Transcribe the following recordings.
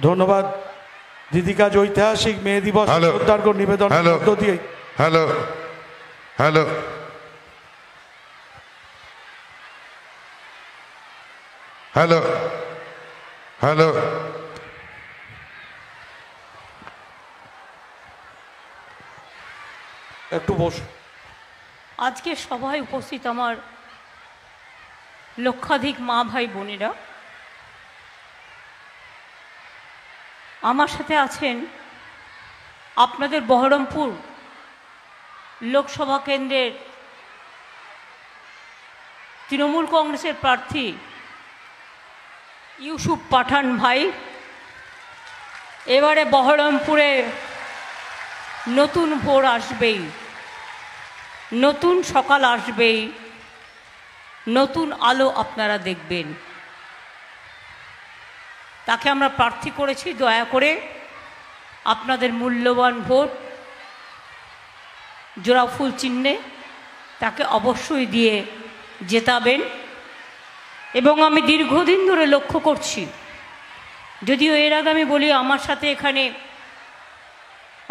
ধন্যবাদ দিদিকা ঐতিহাসিক মে দিবস উদ্ধার নিবেদন মধ্য দিয়ে। হ্যালো হ্যালো হ্যালো হ্যালো একটু বস। আজকে সভায় উপস্থিত আমার লক্ষাধিক মা ভাই বোনেরা, আমার সাথে আছেন আপনাদের বহরমপুর লোকসভা কেন্দ্রের তৃণমূল কংগ্রেসের প্রার্থী ইউসুফ পাঠান ভাই। এবারে বহরমপুরে নতুন ভোর আসবেই, নতুন সকাল আসবেই, নতুন আলো আপনারা দেখবেন। তাকে আমরা প্রার্থী করেছি, দয়া করে আপনাদের মূল্যবান ভোট জোড়া ফুল চিহ্নে তাকে অবশ্যই দিয়ে জেতাবেন। এবং আমি দীর্ঘদিন ধরে লক্ষ্য করছি, যদিও এর আগে আমি বলি আমার সাথে এখানে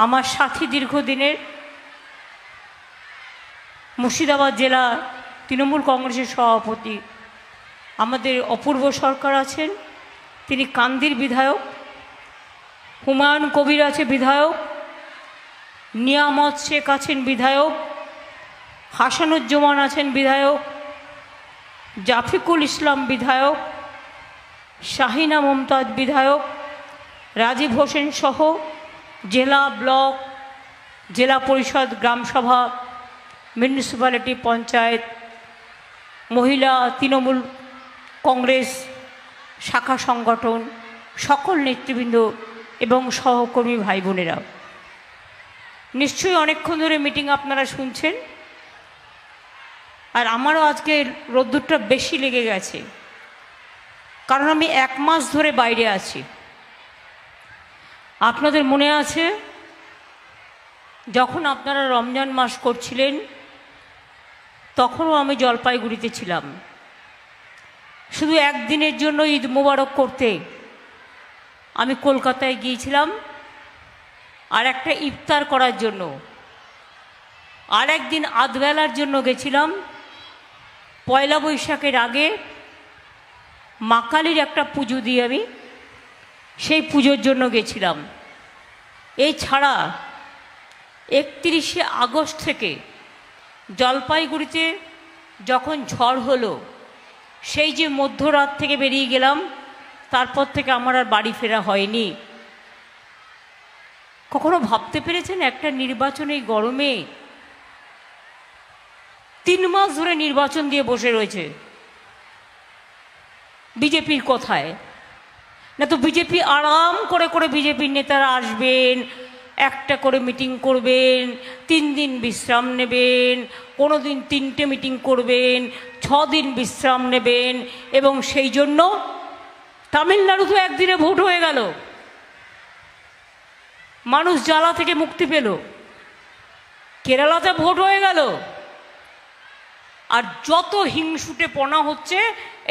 আমার সাথী দীর্ঘদিনের মুর্শিদাবাদ জেলা তৃণমূল কংগ্রেসের সভাপতি আমাদের অপূর্ব সরকার আছেন, তিনি কান্দির বিধায়ক, হুমায়ুন কবির আছে বিধায়ক, নিয়ামত শেখ আছেন বিধায়ক, হাসানুজ্জামান আছেন বিধায়ক, জাফিকুল ইসলাম বিধায়ক, শাহিনা মমতাজ বিধায়ক, রাজীব হোসেন সহ জেলা, ব্লক, জেলা পরিষদ, গ্রামসভা, মিউনিসিপ্যালিটি, পঞ্চায়েত, মহিলা তৃণমূল কংগ্রেস শাখা সংগঠন, সকল নেতৃবৃন্দ এবং সহকর্মী ভাই বোনেরা, নিশ্চয়ই অনেকক্ষণ ধরে মিটিং আপনারা শুনছেন। আর আমারও আজকে রোদ্দুরটা বেশি লেগে গেছে, কারণ আমি 1 মাস ধরে বাইরে আছি। আপনাদের মনে আছে যখন আপনারা রমজান মাস করছিলেন, তখনও আমি জলপাইগুড়িতে ছিলাম, শুধু একদিনের জন্য ঈদ মোবারক করতে আমি কলকাতায় গিয়েছিলাম, আর একটা ইফতার করার জন্য, আর একদিন আধবেলার জন্য গেছিলাম। পয়লা বৈশাখের আগে মা কালীর একটা পুজো দিয়ে আমি সেই পুজোর জন্য গেছিলাম। এছাড়া 31শে আগস্ট থেকে জলপাইগুড়িতে যখন ঝড় হলো, সেই যে মধ্যরাত থেকে বেরিয়ে গেলাম, তারপর থেকে আমার আর বাড়ি ফেরা হয়নি। কখনো ভাবতে পেরেছেন একটা নির্বাচন এই গরমে 3 মাস ধরে নির্বাচন দিয়ে বসে রয়েছে বিজেপির কথায়? না তো বিজেপি আরাম করে করে বিজেপির নেতারা আসবেন, একটা করে মিটিং করবেন, 3 দিন বিশ্রাম নেবেন, কোনো দিন 3টে মিটিং করবেন, 6 দিন বিশ্রাম নেবেন, এবং সেই জন্য তামিলনাড়ু তো একদিনে ভোট হয়ে গেল, মানুষ জ্বালা থেকে মুক্তি পেল, কেরালাতে ভোট হয়ে গেল, আর যত হিংসুটে পনা হচ্ছে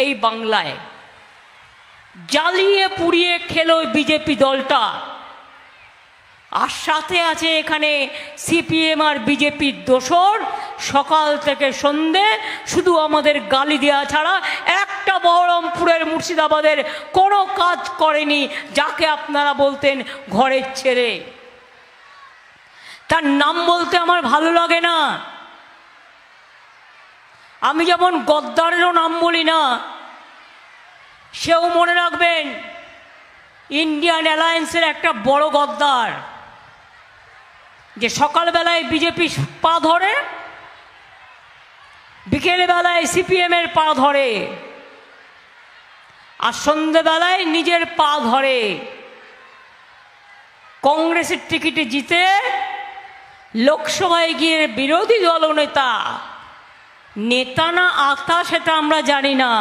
এই বাংলায়, জ্বালিয়ে পুড়িয়ে খেলো বিজেপি দলটা। আর সাথে আছে এখানে সিপিএম আর বিজেপির দোসর, সকাল থেকে সন্ধে শুধু আমাদের গালি দেওয়া ছাড়া একটা বহরমপুরের, মুর্শিদাবাদের কোনো কাজ করেনি, যাকে আপনারা বলতেন ঘরের ছেলে। তার নাম বলতে আমার ভালো লাগে না। আমি যেমন গদ্দারেরও নাম বলি না, সেও মনে রাখবেন ইন্ডিয়ান অ্যালায়েন্সের একটা বড় গদ্দার, যে সকালবেলায় বিজেপি পা ধরে, বিকেলবেলায় সিপিএমের পা ধরে, আর সন্ধ্যেবেলায় নিজের পা ধরে। কংগ্রেসের টিকিটে জিতে লোকসভায় গিয়ে বিরোধী দলনেতা, নেতা না আতা সেটা আমরা জানি না,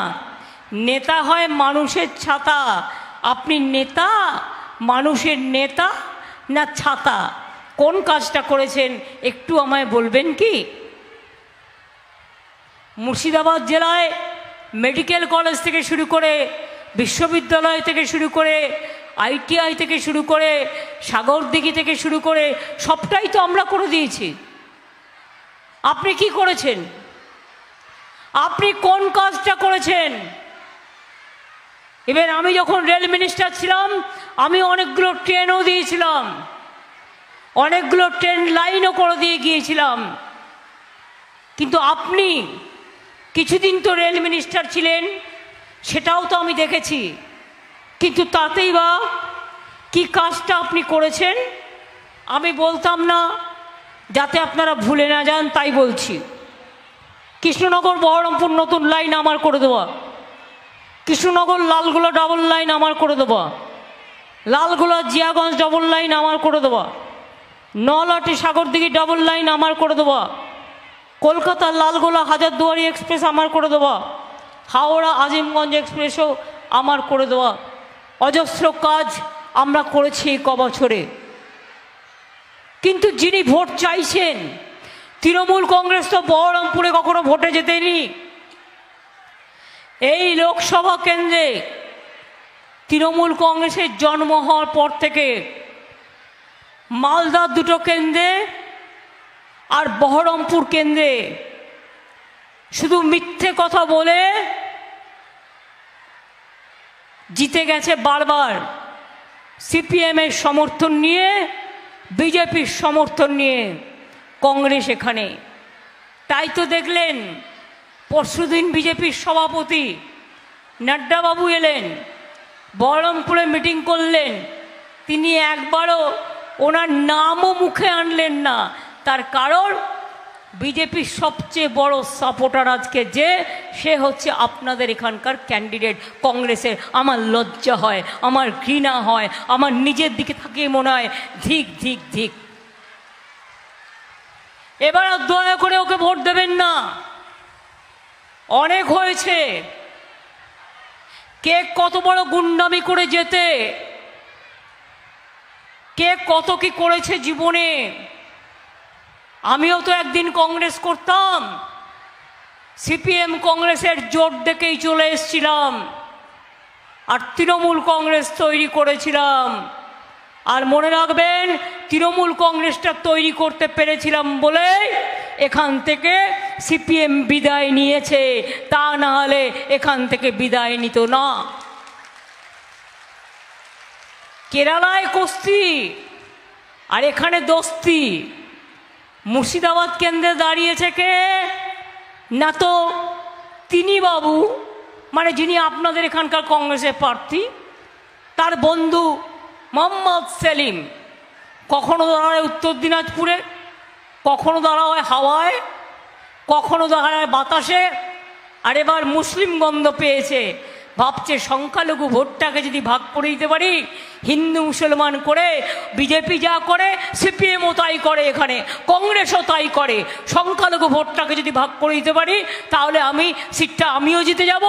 নেতা হয় মানুষের ছাতা। আপনি নেতা, মানুষের নেতা না ছাতা? কোন কাজটা করেছেন একটু আমায় বলবেন কি? মুর্শিদাবাদ জেলায় মেডিকেল কলেজ থেকে শুরু করে, বিশ্ববিদ্যালয় থেকে শুরু করে, ITI থেকে শুরু করে সাগরদিঘি থেকে শুরু করে সবটাই তো আমরা করে দিয়েছি। আপনি কি করেছেন? আপনি কোন কাজটা করেছেন? এবার আমি যখন রেল মিনিস্টার ছিলাম আমি অনেকগুলো ট্রেনও দিয়েছিলাম, অনেকগুলো ট্রেন লাইনও করে দিয়ে গিয়েছিলাম। কিন্তু আপনি কিছুদিন তো রেল মিনিস্টার ছিলেন, সেটাও তো আমি দেখেছি, কিন্তু তাতেই বা কি কাজটা আপনি করেছেন আমি বলতাম না, যাতে আপনারা ভুলে না যান তাই বলছি। কৃষ্ণনগর বহরমপুর নতুন লাইন আমার করে দেওয়া, কৃষ্ণনগর লালগোলা ডাবল লাইন আমার করে দেওয়া, লালগোলা জিয়াগঞ্জ ডাবল লাইন আমার করে দেওয়া, নলাটি সাগরদিঘি ডাবল লাইন আমার করে দেওয়া, কলকাতা লালগোলা হাজারদুয়ারি এক্সপ্রেস আমার করে দেওয়া, হাওড়া আজিমগঞ্জ এক্সপ্রেসও আমার করে দেওয়া। অজস্র কাজ আমরা করেছি এই কবছরে। কিন্তু যিনি ভোট চাইছেন, তৃণমূল কংগ্রেস তো বহরমপুরে কখনো ভোটে যেতেনি। এই লোকসভা কেন্দ্রে তৃণমূল কংগ্রেসের জন্ম হওয়ার পর থেকে মালদার দুটো কেন্দ্রে আর বহরমপুর কেন্দ্রে শুধু মিথ্যে কথা বলে জিতে গেছে বারবার। সিপিএমের সমর্থন নিয়ে, বিজেপির সমর্থন নিয়ে কংগ্রেস এখানে। তাই তো দেখলেন পরশুদিন বিজেপির সভাপতি নাড্ডাবাবু এলেন, বহরমপুরে মিটিং করলেন, তিনি একবারও ওনার নামও মুখে আনলেন না। তার কারণ বিজেপির সবচেয়ে বড় সাপোর্টার আজকে যে, সে হচ্ছে আপনাদের এখানকার ক্যান্ডিডেট কংগ্রেসের। আমার লজ্জা হয়, আমার ঘৃণা হয়, আমার নিজের দিকে থাকিয়ে মনে হয় ধিক ধিক ধিক। এবার আর দয়া করে ওকে ভোট দেবেন না, অনেক হয়েছে। কে কত বড় গুন্ডামি করে যেতে, কে কত কি করেছে জীবনে। আমিও তো একদিন কংগ্রেস করতাম, সিপিএম কংগ্রেসের জোট দেখেই চলে এসেছিলাম, আর তৃণমূল কংগ্রেস তৈরি করেছিলাম। আর মনে রাখবেন, তৃণমূল কংগ্রেসটা তৈরি করতে পেরেছিলাম বলে এখান থেকে সিপিএম বিদায় নিয়েছে, তা না হলে এখান থেকে বিদায় নিত না। কেরালায় কুস্তি আর এখানে দোস্তি। মুর্শিদাবাদ কেন্দ্রে দাঁড়িয়েছে কে? না তো তিনি বাবু, মানে যিনি আপনাদের এখানকার কংগ্রেসের প্রার্থী, তার বন্ধু মোহাম্মদ সেলিম। কখনো দাঁড়ায় উত্তর দিনাজপুরে, কখনো দাঁড়ায় হাওয়ায়, কখনো দাঁড়ায় বাতাসে। আর এবার মুসলিম গন্ধ পেয়েছে, ভাবছে সংখ্যালঘু ভোটটাকে যদি ভাগ করে দিতে পারি, হিন্দু মুসলমান করে, বিজেপি যা করে সিপিএমও তাই করে, এখানে কংগ্রেসও তাই করে, সংখ্যালঘু ভোটটাকে যদি ভাগ করে দিতে পারি তাহলে আমি সিটটা আমিও জিতে যাব,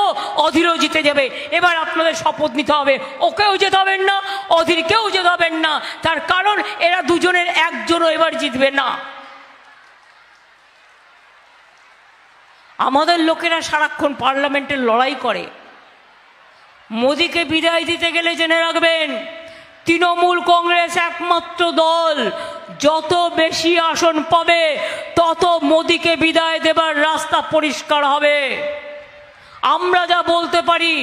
অধীরও জিতে যাবে। এবার আপনাদের শপথ নিতে হবে, ওকেও জেতাবেন না, অধীরকেও জেতাবেন না। তার কারণ এরা দুজনের একজনও এবার জিতবে না। আমাদের লোকেরা সারাক্ষণ পার্লামেন্টের লড়াই করে। মোদিকে বিদায় দিতে গেলে জেনে রাখবেন, তৃণমূল কংগ্রেস একমাত্র দল যত বেশি আসন পাবে তত মোদিকে বিদায় দেবার রাস্তা পরিষ্কার হবে। আমরা যা বলতে পারি,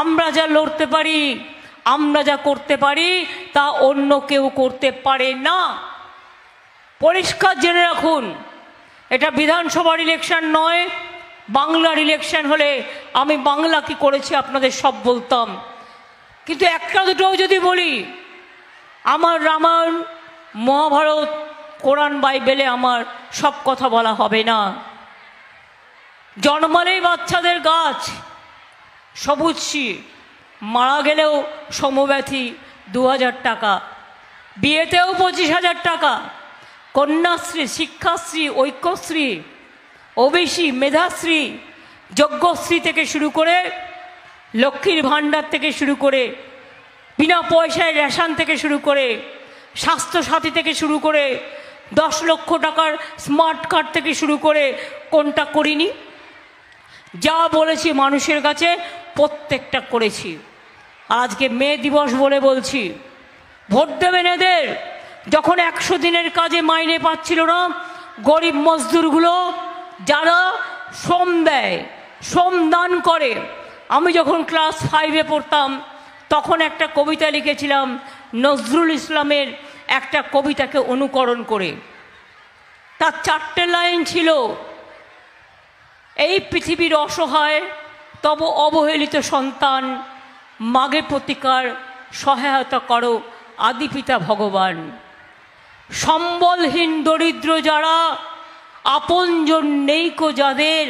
আমরা যা লড়তে পারি, আমরা যা করতে পারি তা অন্য কেউ করতে পারে না। পরিষ্কার জেনে রাখুন, এটা বিধানসভার ইলেকশন নয়, বাংলার ইলেকশন হলে আমি বাংলা কি করেছি আপনাদের সব বলতাম। কিন্তু একটা দুটোও যদি বলি, আমার রামায়ণ, মহাভারত, কোরআন, বাইবেলে আমার সব কথা বলা হবে না। জন্মালেই বাচ্চাদের গাছ সবুজ শ্রী, মারা গেলেও সমব্যথী 2000 টাকা, বিয়েতেও 25,000 টাকা, কন্যাশ্রী, শিক্ষাশ্রী, ঐক্যশ্রী, ওবিসি, মেধাশ্রী, যজ্ঞশ্রী থেকে শুরু করে, লক্ষ্মীর ভাণ্ডার থেকে শুরু করে, বিনা পয়সায় রেশন থেকে শুরু করে, স্বাস্থ্যসাথী থেকে শুরু করে, 10 লক্ষ টাকার স্মার্ট কার্ড থেকে শুরু করে, কোনটা করিনি? যা বলেছি মানুষের কাছে প্রত্যেকটা করেছি। আর আজকে মে দিবস বলে বলছি, ভোট দেবেন এদের। যখন 100 দিনের কাজে মাইনে পাচ্ছিল না গরিব মজদুরগুলো, যারা শ্রম দেয়, শ্রম দান করে, আমি যখন ক্লাস 5-এ পড়তাম তখন একটা কবিতা লিখেছিলাম নজরুল ইসলামের একটা কবিতাকে অনুকরণ করে। তার 4টে লাইন ছিল, এই পৃথিবীর অসহায় তব অবহেলিত সন্তান, মাগে প্রতিকার সহায়তা করো আদি পিতা ভগবান। সম্বলহীন দরিদ্র যারা, আপনজন নেইকো যাদের,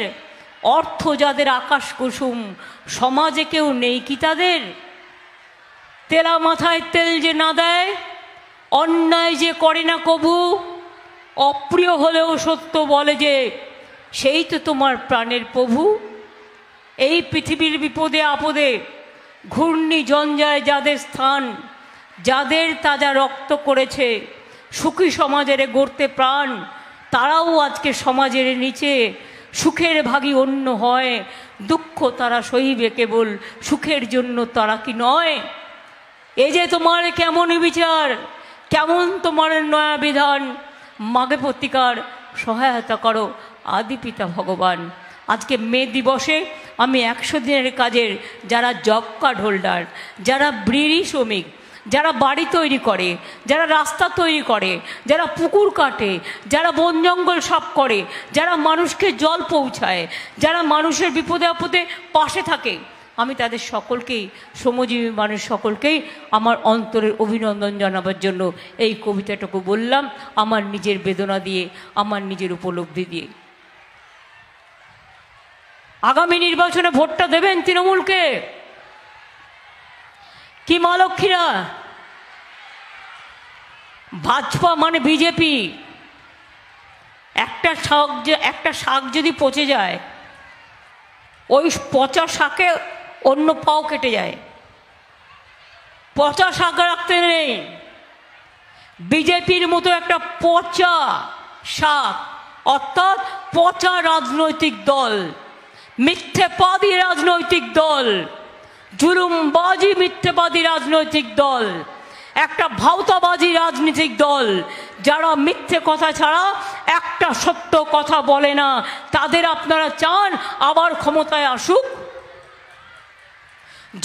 অর্থ যাদের আকাশ কুসুম, সমাজে কেউ নেই কি তাদের? তেলা মাথায় তেল যে না দেয়, অন্যায় যে করে না কবু, অপ্রিয় হলেও সত্য বলে যে সেই তো তোমার প্রাণের প্রভু। এই পৃথিবীর বিপদে আপদে ঘূর্ণি জঞ্জায় যাদের স্থান, যাদের তাজা রক্ত করেছে সুখী সমাজের গড়তে প্রাণ, তারাও আজকে সমাজের নিচে সুখের ভাগী অন্য হয়। দুঃখ তারা সহিবে কেবল সুখের জন্য, তারা কি নয়? এ যে তোমার কেমন বিচার, কেমন তোমার নয়া বিধান, মাগে প্রতিকার সহায়তা করো আদি পিতা ভগবান। আজকে মে দিবসে আমি 100 দিনের কাজের যারা জব কার্ড হোল্ডার, যারা বিড়ি শ্রমিক, যারা বাড়ি তৈরি করে, যারা রাস্তা তৈরি করে, যারা পুকুর কাটে, যারা বন জঙ্গল সাফ করে, যারা মানুষকে জল পৌঁছায়, যারা মানুষের বিপদে আপদে পাশে থাকে, আমি তাদের সকলকেই, শ্রমজীবী মানুষ সকলকেই আমার অন্তরের অভিনন্দন জানাবার জন্য এই কবিতাটুকু বললাম, আমার নিজের বেদনা দিয়ে, আমার নিজের উপলব্ধি দিয়ে। আগামী নির্বাচনে ভোটটা দেবেন তৃণমূলকে। কি মা লক্ষ্মীরা, ভাজপা মানে বিজেপি। একটা শাক যদি পচে যায়, ওই পচা শাকে অন্য পাও কেটে যায়। পচা শাক রাখতে নেই। বিজেপির মতো একটা পচা শাক, অর্থাৎ পচা রাজনৈতিক দল, মিথ্যেবাদী রাজনৈতিক দল, জুলুমবাজি মিথ্যেবাদী রাজনৈতিক দল, একটা ভাওতাবাজি রাজনৈতিক দল, যারা মিথ্যে কথা ছাড়া একটা সত্য কথা বলে না, তাদের আপনারা চান আবার ক্ষমতায় আসুক?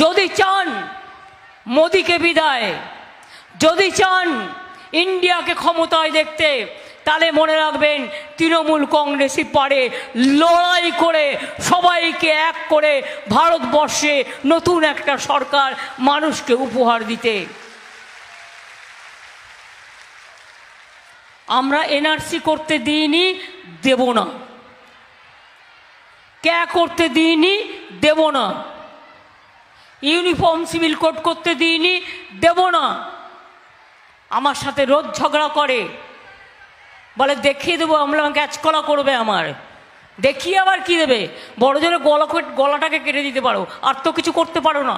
যদি চান মোদিকে বিদায়, যদি চান ইন্ডিয়াকে ক্ষমতায় দেখতে, তাহলে মনে রাখবেন তৃণমূল কংগ্রেসই পারে লড়াই করে সবাইকে এক করে ভারতবর্ষে নতুন একটা সরকার মানুষকে উপহার দিতে। আমরা এনআরসি করতে দিইনি, দেব না। ক্যা করতে দিইনি, দেব না। ইউনিফর্ম সিভিল কোড করতে দিইনি, দেব না। আমার সাথে রোজ ঝগড়া করে, বলে দেখিয়ে দেবো, আমরা ক্যাচকলা করবে আমার। দেখিয়ে আবার কি দেবে? বড় জোরে গলাটাকে কেটে দিতে পারো, আর তো কিছু করতে পারো না।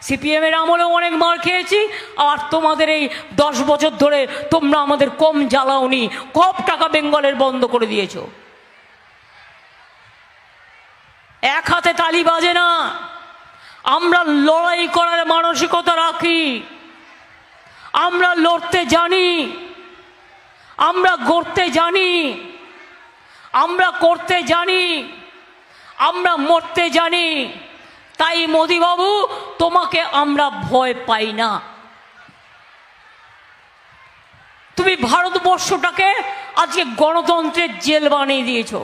সিপিএমের আমলেও অনেক মার খেয়েছি, আর তোমাদের এই 10 বছর ধরে তোমরা আমাদের কম জ্বালাওনি, কম টাকা বেঙ্গলের বন্ধ করে দিয়েছো। এক হাতে তালি বাজে না। আমরা লড়াই করার মানসিকতা রাখি, আমরা লড়তে জানি, আমরা গড়তে জানি, আমরা করতে জানি, আমরা মরতে জানি। তাই মোদি বাবু, তোমাকে আমরা ভয় পাই না। তুমি ভারতবর্ষটাকে আজকে গণতন্ত্রের জেল বানিয়ে দিয়েছো,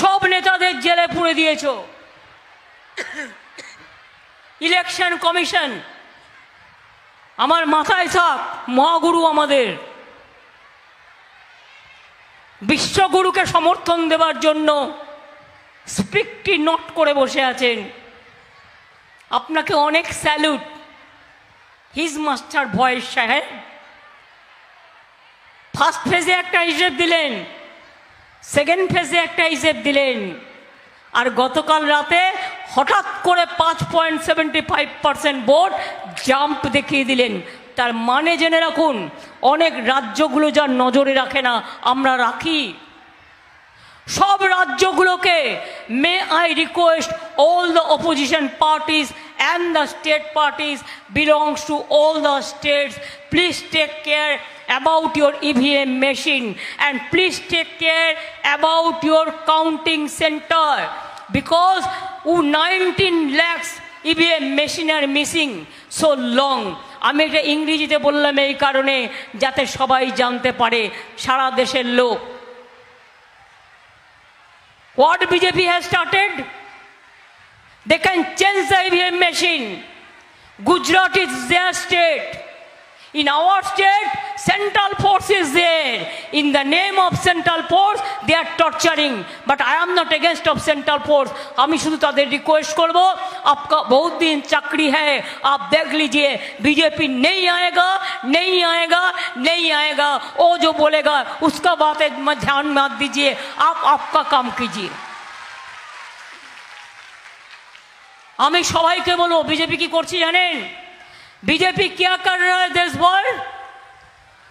সব নেতাদের জেলে পুরে দিয়েছো। ইলেকশন কমিশন, আমার মাথায় থাক, মহাগুরু আমাদের, বিশ্বগুরুকে সমর্থন দেওয়ার জন্য স্পিকটি নোট করে বসে আছেন। আপনাকে অনেক স্যালুট, হিজ মাস্টার ভয়েস সাহেব। ফার্স্ট ফেজে একটা হিসেব দিলেন, সেকেন্ড ফেজে একটা হিসেব দিলেন, আর গতকাল রাতে হঠাৎ করে 5.75% ভোট জাম্প দেখিয়ে দিলেন। তার মানে জেনে রাখুন, অনেক রাজ্যগুলো যার নজরে রাখে না, আমরা রাখি। সব রাজ্যগুলোকে may I request all the opposition parties and the state parties belongs to all the states, please take care about your EVM machine and please take care about your counting center, because 19 lakhs EVM machine are missing so long. আমি এটা ইংরেজিতে বললাম এই কারণে যাতে সবাই জানতে পারে, সারা দেশের লোক। What BJP has started? They can change the EVM machine. Gujarat is their state. In our state, central force is there. In the name of central force, they are torturing. But I am not against of central force. আমি শুধু তাদের request করব, आपका बहुत दिन चाकरी है, आप देख लीजिए, बीजेपी नहीं आएगा, नहीं आएगा, नहीं आएगा। वो जो बोलेगा उसका बात में ध्यान मत दीजिए, आप आपका काम कीजिए। আমি সবাইকে বলবো, बीजेपी কি করছে জানেন? बीजेपी क्या कर रहा है देश भर?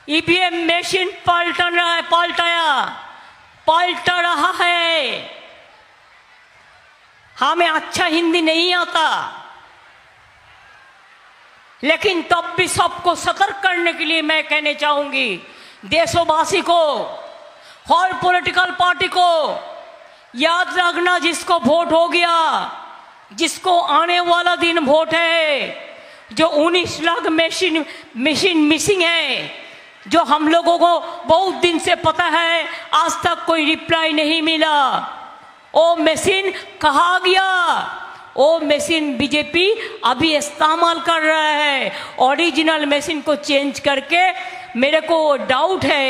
ईवीएम मशीन पलटा रहा है। हमें अच्छा हिंदी नहीं आता, लेकिन तब भी सबको सतर्क करने के लिए मैं कहने चाहूंगी, देशवासी को, हर पॉलिटिकल पार्टी को याद रखना, जिसको वोट हो गया, जिसको आने वाला दिन वोट है, जो 19 लाख मशीन मिसिंग है, जो हम लोगों को बहुत दिन से पता है, आज तक कोई रिप्लाई नहीं मिला। वो मशीन कहाँ गया? वो मशीन बीजेपी अभी इस्तेमाल कर रहा है, ओरिजिनल मशीन को चेंज करके। मेरे को डाउट है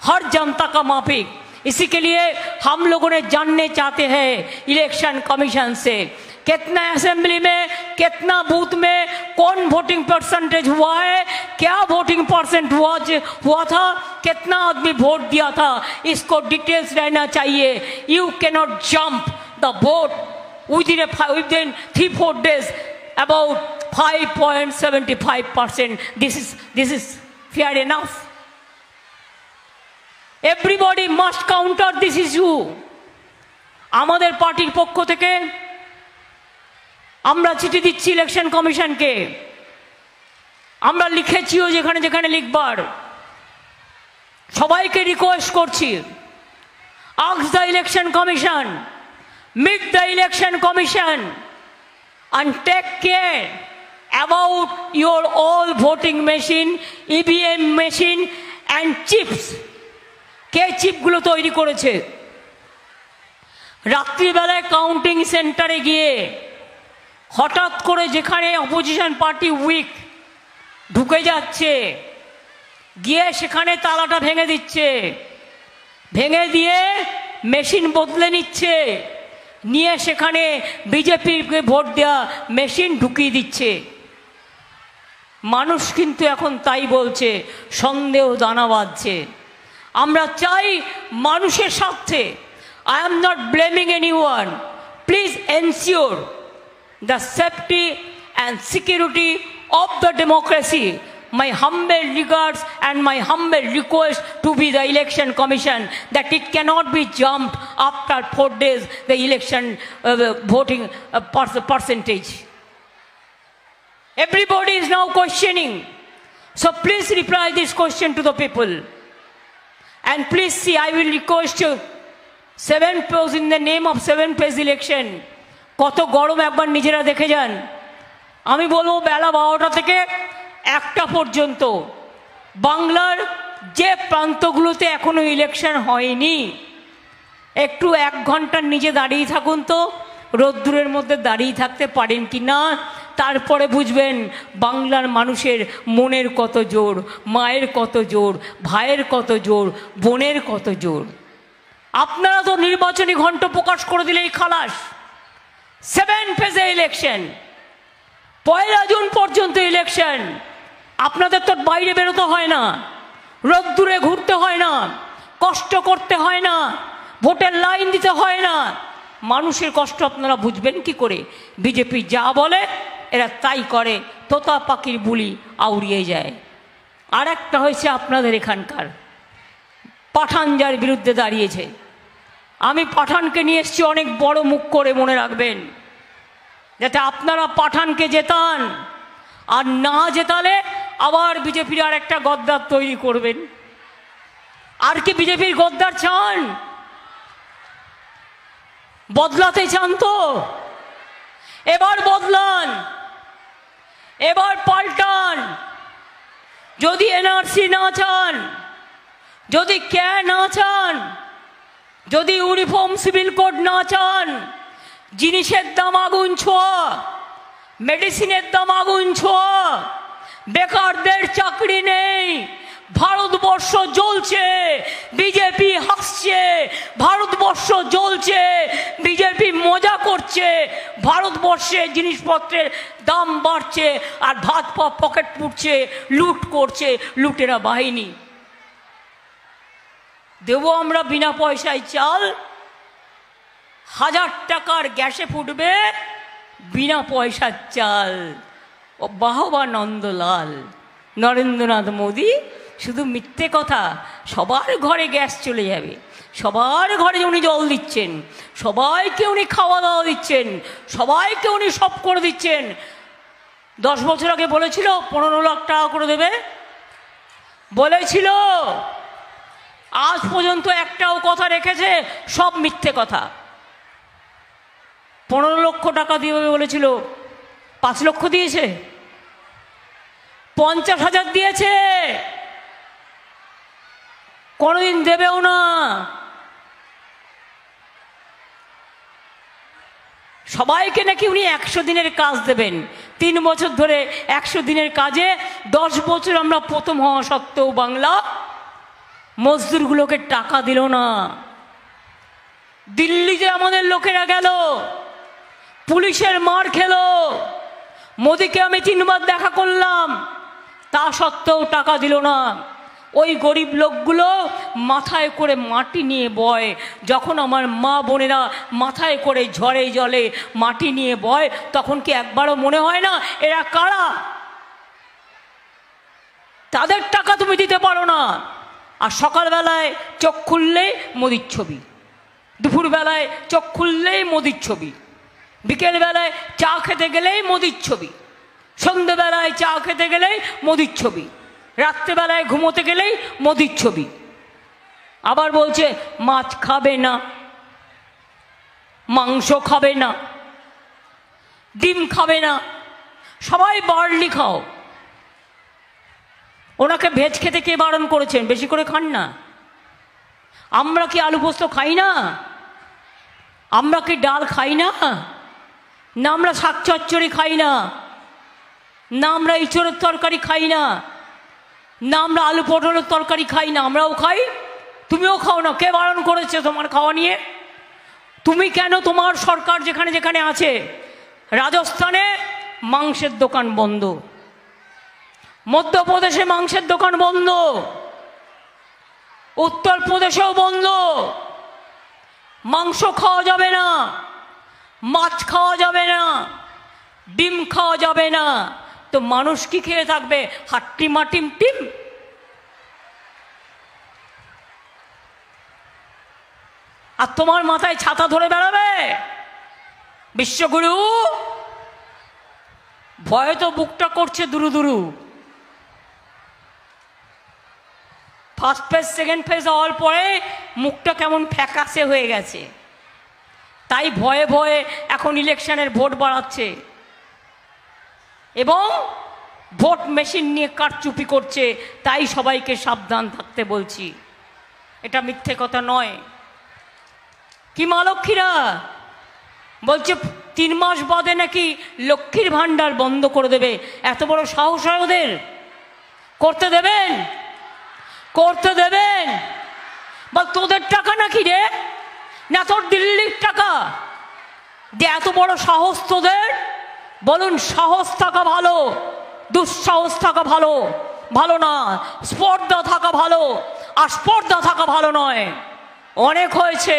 हर जनता का माफिक। इसी के लिए हम लोगों ने जानने चाहते हैं इलेक्शन कमीशन से, कितना असेंबली में, कितना बूथ में, कौन वोटिंग परसेंटेज हुआ है, क्या वोटिंग परसेंट हुआ था, कितना आदमी वोट दिया था, इसको डिटेल्स रहना चाहिए। You cannot jump the vote within 3-4 days about 5.75%. This is fair enough. Everybody must counter this issue. আমাদের পার্টির পক্ষ থেকে আমরা চিঠি দিচ্ছি ইলেকশন কমিশনকে, আমরা লিখেছিও যেখানে যেখানে লিখবার, সবাইকে রিকোয়েস্ট করছি, ask the election commission, meet the election commission and take care about your all voting machine, EVM machine and chips. কে চিপগুলো তৈরি করেছে? রাত্রিবেলায় কাউন্টিং সেন্টারে গিয়ে হঠাৎ করে যেখানে অপোজিশন পার্টি উইক ঢুকে যাচ্ছে, গিয়ে সেখানে তালাটা ভেঙে দিচ্ছে, ভেঙে দিয়ে মেশিন বদলে নিচ্ছে, নিয়ে সেখানে বিজেপিকে ভোট দেওয়া মেশিন ঢুকিয়ে দিচ্ছে। মানুষ কিন্তু এখন তাই বলছে, সন্দেহ দানা বাঁধছে। আমরা চাই মানুষের স্বার্থে, I am not blaming anyone, please ensure the safety and security of the democracy. My humble regards and my humble request to be the election commission that it cannot be jumped after 4 days the election voting percentage. Everybody is now questioning, so please reply this question to the people. And please see, I will request you 7 page in the name of 7 page election. কত গরম একবার নিজেরা দেখে যান। আমি বলবো বেলা 12টা থেকে 1টা পর্যন্ত বাংলার যে প্রান্তগুলোতে এখনো ইলেকশন হয়নি, একটু 1 ঘন্টার নিচে দাঁড়িয়ে থাকুন তো, রোদ্দুরের মধ্যে দাঁড়িয়ে থাকতে পারেন কি না, তারপরে বুঝবেন বাংলার মানুষের মনের কত জোর, মায়ের কত জোর, ভাইয়ের কত জোর, বোনের কত জোর। আপনারা তো নির্বাচনী ঘণ্ট প্রকাশ করে দিলেই খালাস। 7 ফেজে ইলেকশন, 1 জুন পর্যন্ত ইলেকশন। আপনাদের তো বাইরে বেরোতে হয় না, রোদ্দুরে ঘুরতে হয় না, কষ্ট করতে হয় না, ভোটের লাইন দিতে হয় না। মানুষের কষ্ট আপনারা বুঝবেন কি করে? বিজেপি যা বলে এরা তাই করে, তোতা পাখির বুলি আউড়িয়ে যায়। আর একটা হয়েছে আপনাদের এখানকার পাঠান, যার বিরুদ্ধে দাঁড়িয়েছে, আমি পাঠানকে নিয়ে এসেছি অনেক বড় মুখ করে, মনে রাখবেন, যাতে আপনারা পাঠানকে জেতান, আর না জেতালে আবার বিজেপির আর একটা গদ্দার তৈরি করবেন। আর কি বিজেপির গদ্দার চান? বদলাতে চান তো? এবার বদলান, এবার পাল্টান। যদি এনআরসি না চান, যদি কে না চান, যদি ইউনিফর্ম সিভিল কোড না চান, জিনিসের দাম আগুন ছোঁয়া, মেডিসিনের দাম আগুন ছোঁয়া, বেকারদের চাকরি নেই, ভারতবর্ষ জ্বলছে, বিজেপি হাসছে, ভারতবর্ষ জ্বলছে, বিজেপি মজা করছে, ভারতবর্ষে জিনিসপত্রের দাম বাড়ছে, আর ভাত পা পকেট পুড়ছে, লুট করছে লুটেরা বাহিনী। দেব আমরা বিনা পয়সায় চাল, 1000 টাকার গ্যাসে ফুটবে বিনা পয়সার চাল। ও বাহবা নন্দলাল, নরেন্দ্রনাথ মোদী শুধু মিথ্যে কথা। সবার ঘরে গ্যাস চলে যাবে, সবার ঘরে উনি জল দিচ্ছেন, সবাইকে উনি খাওয়া দাওয়া দিচ্ছেন, সবাইকে উনি সব করে দিচ্ছেন। 10 বছর আগে বলেছিল 15 লাখ টাকা করে দেবে, বলেছিল। আজ পর্যন্ত একটাও কথা রেখেছে? সব মিথ্যে কথা। 15 লক্ষ টাকা দিবে বলেছিল, 5 লক্ষ দিয়েছে, 50,000 দিয়েছে, কোনোদিন দেবেও না। সবাইকে নাকি উনি 100 দিনের কাজ দেবেন। 3 বছর ধরে 100 দিনের কাজে 10 বছর আমরা প্রথম হওয়া সত্ত্বেও বাংলা মজদুরগুলোকে টাকা দিল না। দিল্লিতে আমাদের লোকেরা গেল, পুলিশের মার খেলো, মোদিকে আমি 3 বার দেখা করলাম, তা সত্ত্বেও টাকা দিল না। ওই গরিব লোকগুলো মাথায় করে মাটি নিয়ে বয়। যখন আমার মা বোনেরা মাথায় করে ঝড়ে জলে মাটি নিয়ে বয়, তখন কি একবারও মনে হয় না এরা কারা? তাদের টাকা তুমি দিতে পারো না। আর সকালবেলায় চোখ খুললেই মোদির ছবি, দুপুরবেলায় চোখ খুললেই মোদির ছবি, বিকেলবেলায় চা খেতে গেলেই মোদির ছবি, সন্ধ্যেবেলায় চা খেতে গেলেই মোদির ছবি, রাত্রেবেলায় ঘুমোতে গেলেই মোদির ছবি। আবার বলছে মাছ খাবে না, মাংস খাবে না, ডিম খাবে না, সবাই বার্লি খাও। ওনাকে ভেজ খেতে কে বারণ করেছেন? বেশি করে খান না। আমরা কি আলু পোস্ত খাই না? আমরা কি ডাল খাই না? না আমরা শাক চচ্চড়ি খাই না? না আমরা ইঁচড়ের তরকারি খাই না? না আমরা আলু পটলের তরকারি খাই না? আমরাও খাই, তুমিও খাও না। কে বারণ করেছে তোমার খাওয়া নিয়ে? তুমি কেন? তোমার সরকার যেখানে যেখানে আছে, রাজস্থানে মাংসের দোকান বন্ধ, মধ্যপ্রদেশে মাংসের দোকান বন্ধ, উত্তরপ্রদেশেও বন্ধ। মাংস খাওয়া যাবে না, মাছ খাওয়া যাবে না, ডিম খাওয়া যাবে না। তো মানুষ কি খেয়ে থাকবে? হাট্টি মাটিম টিম। আর তোমার মাথায় ছাতা ধরে বেড়াবে বিশ্বগুরু। ভয়ে তো বুকটা করছে দুরু দুরু। ফার্স্ট ফেজ সেকেন্ড ফেজ হওয়ার পরে মুখটা কেমন ফ্যাকাশে হয়ে গেছে, তাই ভয়ে ভয়ে এখন ইলেকশনের ভোট বাড়াচ্ছে এবং ভোট মেশিন নিয়ে কারচুপি করছে। তাই সবাইকে সাবধান থাকতে বলছি, এটা মিথ্যে কথা নয়। কি মা লক্ষ্মীরা বলছে 3 মাস বাদে নাকি লক্ষ্মীর ভাণ্ডার বন্ধ করে দেবে। এত বড় সাহস হয় ওদের? করতে দেবেন? করতে দেবেন? বা তোদের টাকা নাকি রে? না তোর দিল্লির টাকা? যে এত বড় সাহস তোদের? বলুন, সাহস থাকা ভালো, দুঃসাহস থাকা ভালো ভালো না। স্পর্ধা থাকা ভালো, আর স্পর্ধা থাকা ভালো নয়। অনেক হয়েছে,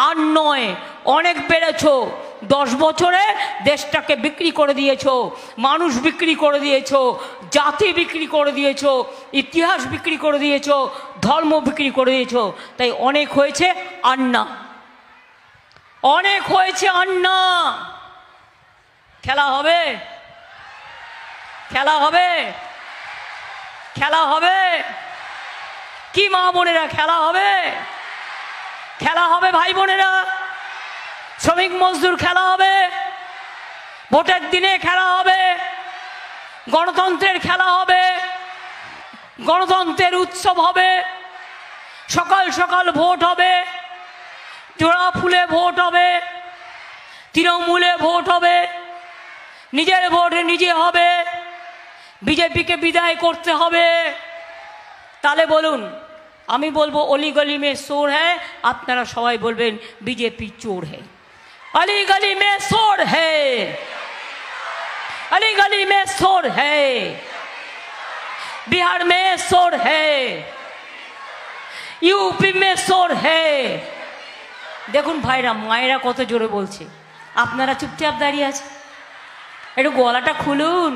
আর নয়, অনেক বেড়েছো। 10 বছরে দেশটাকে বিক্রি করে দিয়েছো, মানুষ বিক্রি করে দিয়েছো, জাতি বিক্রি করে দিয়েছো, ইতিহাস বিক্রি করে দিয়েছো, ধর্ম বিক্রি করে দিয়েছো। তাই অনেক হয়েছে, আর না। অনেক হয়েছে আন্না। খেলা হবে, খেলা হবে, খেলা হবে কি মা বোনেরা? খেলা হবে, খেলা হবে ভাই বোনেরা। শ্রমিক মজদুর খেলা হবে, ভোটের দিনে খেলা হবে, গণতন্ত্রের খেলা হবে, গণতন্ত্রের উৎসব হবে। সকাল সকাল ভোট হবে, জোড়া ফুলে ভোট হবে, তৃণমূলে ভোট হবে, নিজের ভোট নিজে হবে। বিজেপিকে বিদায় করতে হবে। তাহলে বলুন, আমি বলবো অলি গলি মে চোর হ্যায়, আপনারা সবাই বলবেন বিজেপি চোর হ্যায়। अली गली में शोर है, अली गली में शोर है, बिहार में शोर है, यूपी में शोर है। দেখুন ভাইরা মায়েরা কত জোরে বলছে, আপনারা চুপচাপ দাঁড়িয়ে আছে। একটু গলাটা খুলুন,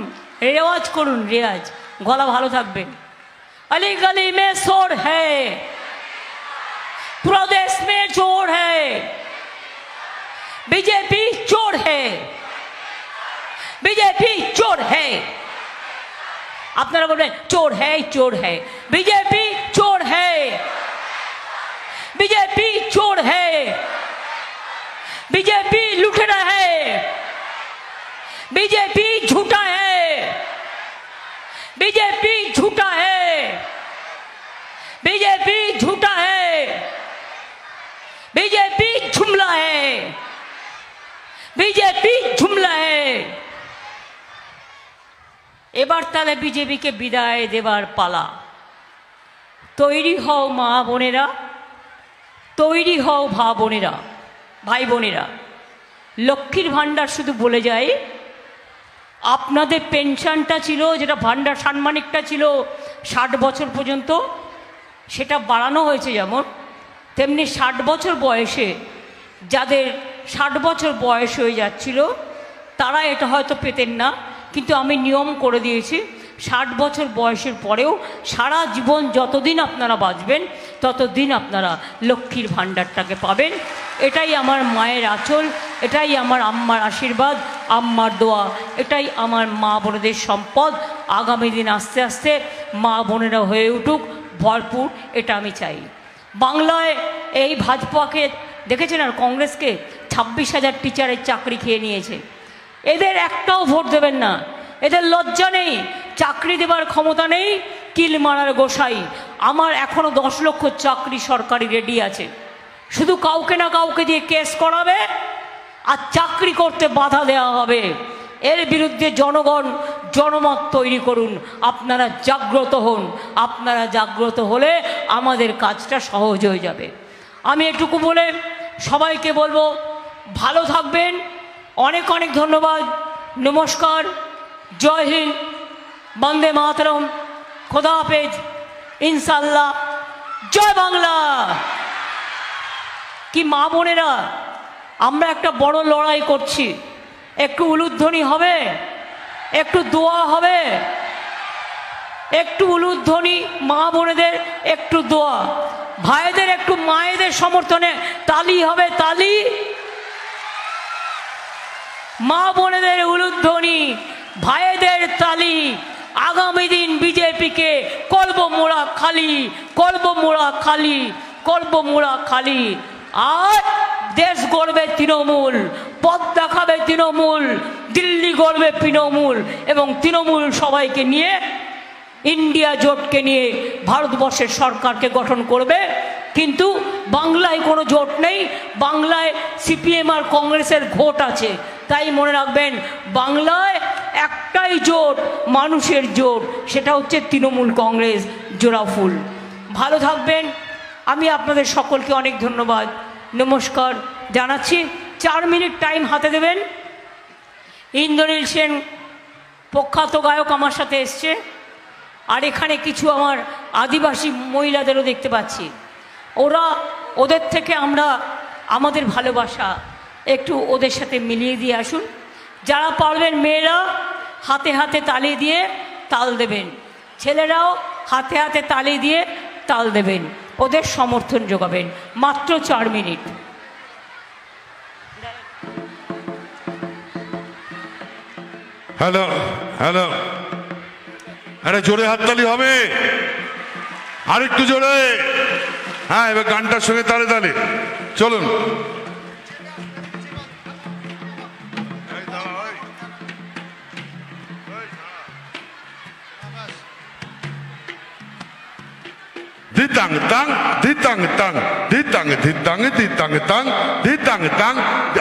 রেওয়াজ করুন, রেওয়াজ, গলা ভালো থাকবে। अली गली में शोर है, पूरा देश में चोर है, बीजेपी चोर है, बीजेपी चोर है। আপনারা বলবেন চোর है, चोर है, बीजेपी चोर है, बीजेपी चोर है, बीजेपी लुटेरा है, बीजेपी झूठा है, बीजेपी झूठा है, बीजेपी झूठा है, बीजेपी जुमला है, বিজেপি ঝুমলা है। এবার তাহলে বিজেপিকে বিদায় দেবার পালা। তৈরি হও মা বোনেরা, তৈরি হও ভাই বোনেরা। লক্ষ্মীর ভাণ্ডার শুধু বলে যায়, আপনাদের পেনশনটা ছিল, যেটা ভাণ্ডার সাম্মানিকটা ছিল 60 বছর পর্যন্ত, সেটা বাড়ানো হয়েছে যেমন, তেমনি 60 বছর বয়সে যাদের 60 বছর বয়স হয়ে যাচ্ছিল তারা এটা হয়তো পেতেন না, কিন্তু আমি নিয়ম করে দিয়েছি 60 বছর বয়সের পরেও সারা জীবন যতদিন আপনারা বাঁচবেন ততদিন আপনারা লক্ষ্মীর ভাণ্ডারটাকে পাবেন। এটাই আমার মায়ের আঁচল, এটাই আমার আম্মার আশীর্বাদ, আম্মার দোয়া, এটাই আমার মা বোনেদের সম্পদ। আগামী দিন আস্তে আস্তে মা বোনেরা হয়ে উঠুক ভরপুর, এটা আমি চাই। বাংলায় এই ভাজপাকে দেখেছেন, আর কংগ্রেসকে 26,000 টিচারের চাকরি খেয়ে নিয়েছে। এদের একটাও ভোট দেবেন না, এদের লজ্জা নেই, চাকরি দেবার ক্ষমতা নেই, কিল মারার গোসাই। আমার এখনো 10 লক্ষ চাকরি সরকারি রেডি আছে, শুধু কাউকে না কাউকে দিয়ে কেস করাবে আর চাকরি করতে বাধা দেওয়া হবে। এর বিরুদ্ধে জনগণ জনমত তৈরি করুন, আপনারা জাগ্রত হন। আপনারা জাগ্রত হলে আমাদের কাজটা সহজ হয়ে যাবে। আমি এটুকু বলে সবাইকে বলবো ভালো থাকবেন। অনেক অনেক ধন্যবাদ। নমস্কার, জয় হিন্দ, বন্দে মাতরম, খোদা হাফেজ, ইনশাল্লাহ, জয় বাংলা। কি মা বোনেরা, আমরা একটা বড় লড়াই করছি, একটু উলুধ্বনি হবে, একটু দোয়া হবে, একটু উলুধ্বনি, মা বোনেদের একটু দোয়া, ভাইদের একটু মায়েদের সমর্থনে তালি হবে, তালি। মা বোনেদের উলুধ্বনি, ভাইদের তালি। আগামী দিন বিজেপিকে করব মোড়া খালি, করব মোড়া খালি, করব মোড়া খালি। আর দেশ গড়বে তৃণমূল, পথ দেখাবে তৃণমূল, দিল্লি গড়বে তৃণমূল, এবং তৃণমূল সবাইকে নিয়ে, ইন্ডিয়া জোটকে নিয়ে ভারতবর্ষের সরকারকে গঠন করবে। কিন্তু বাংলায় কোনো জোট নেই, বাংলায় সিপিএম আর কংগ্রেসের ভোট আছে। তাই মনে রাখবেন, বাংলায় একটাই জোট, মানুষের জোট, সেটা হচ্ছে তৃণমূল কংগ্রেস জোড়াফুল। ভালো থাকবেন। আমি আপনাদের সকলকে অনেক ধন্যবাদ, নমস্কার জানাচ্ছি। 4 মিনিট টাইম হাতে দেবেন। ইন্দ্রনীল সেন প্রখ্যাত গায়ক আমার সাথে এসছে, আর এখানে কিছু আমার আদিবাসী মহিলাদেরও দেখতে পাচ্ছি। ওদের থেকে আমরা আমাদের ভালোবাসা একটু ওদের সাথে মিলিয়ে দিয়ে আসুন। যারা পারবেন মেয়েরা হাতে হাতে তালি দিয়ে তাল দেবেন, ছেলেরাও হাতে হাতে তালি দিয়ে তাল দেবেন, ওদের সমর্থন যোগাবেন। মাত্র 4 মিনিট। হ্যালো হ্যালো, আরে জোরে হাততালি হবে, আরেকটু জোরে। হ্যাঁ, এবার গানটার সঙ্গে তালে তালে চলুন। Ditang tang, ditang tang, ditang ditang ditang tang, ditang tang,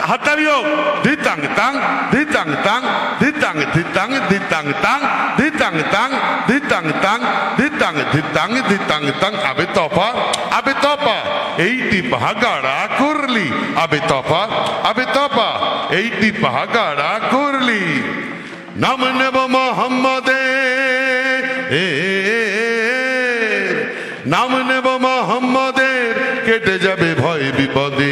hatalio, ditang tang, ditang tang, ditang ditang ditang tang, ditang tang, ditang tang, ditang ditang ditang tang, abe topa, eighty pahagara kurli, abe topa, eighty pahagara kurli, namne bo Muhammade. নাম নেব মোহাম্মদের, কেটে যাবে ভয় বিপদে,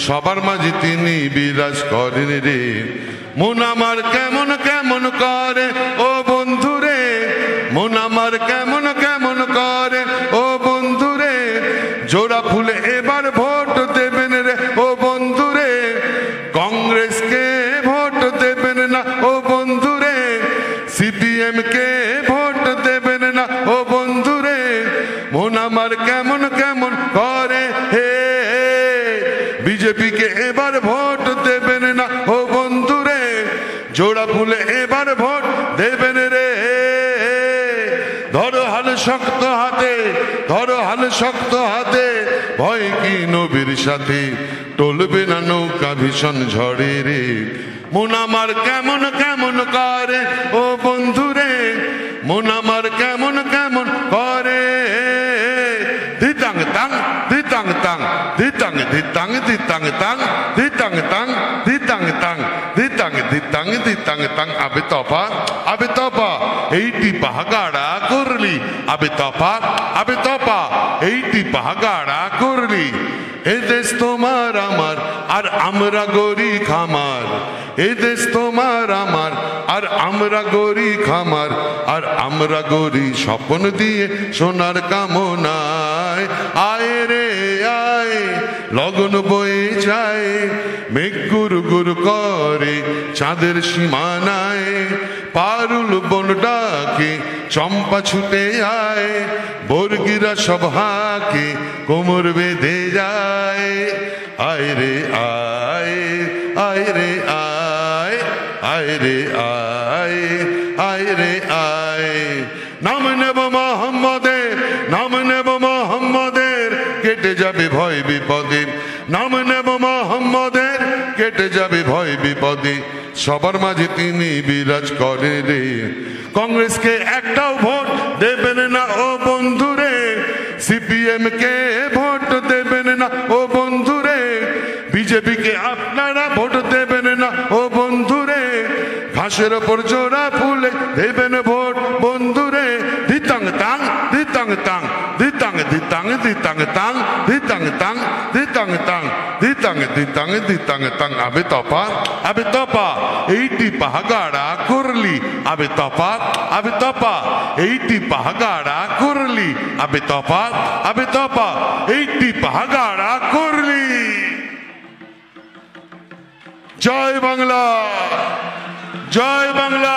সবার মাঝে তিনি বিরাজ করেন রে। মন আমার কেমন কেমন করে ও বন্ধুরে, মন আমার কেমন কেমন করে ও বন্ধুরে, জোড়া ফুলে এবার ভোট দেবেন রে ও বন্ধুরে, কংগ্রেসকে ভোট দেবেন না ও বন্ধুরে, সিপিএম কে ভোট দেবেন না ও বন্ধুরে, মন আমার কেমন কেমন করে হে, বিজেপি কে এবার ভোট দেবেন না ও বন্ধুরে, জোড়া ফুলে এবার ভোট দেবেন রে। ধরো হাল শক্ত হাতে, ধরো হাল শক্ত হাতে, ভয় কি নবীর সাথে, টলবে না নৌকা ভীষণ ঝড়ে রে। মন আমার কেমন কেমন করে ও বন্ধুরে, মন আমার কেমন কেমন করে, ditang tang, ditang tang, ditang ditang ditang tang, ditang tang, ditang tang, ditang ditang ditang tang, abe topa, eighty pahagara kurli, abe topa, eighty pahagara kurli, এ দেশ তোমার আমার আর আমরা গরি খামার, এ দেশ তোমার আমার আর আমরা গরি খামার, আর আমরা গরি স্বপ্ন দিয়ে সোনার কামনায়, আয় রে আয় লগন বয়ে যায়, মেঘ গুরু গুরু করে চাঁদের সীমানায়, পারুল বন ডাকে চম্পা ছুটে আয়, বর্গিরা সব হাকে কোমর বেঁধে যায়, আয় রে আয়, আয় রে আয়, আয় রে আয়, আয় রে আয়, নাম নেব মোহাম্মদের, নাম নেব মোহাম্মদের, কেটে যাবে ভয় বিপদে, নাম নেব মোহাম্মদের, কেটে যাবে ভয় বিপদে, সবার মাঝে তিনি বিরাজ করে রে। কংগ্রেসকে একটাও ভোট দেবেন না ও বন্ধুরে, সিপিএম কে ভোট দেবেন না ও বন্ধুরে, বিজেপি কে আপনারা ভোট দেবেন না ও বন্ধুরে, ঘাসের ওপর জোড়া ফুলে দেবেন ভোট বন্ধুরে, ditang tang, ditang tang, ditang ditang ditang tang, ditang tang, ditang tang, ditang ditang ditang tang, abe topa, eighty pahagara kurli, abe topa, eighty pahagara kurli, abe topa, eighty pahagara kurli। জয় বাংলা, জয় বাংলা।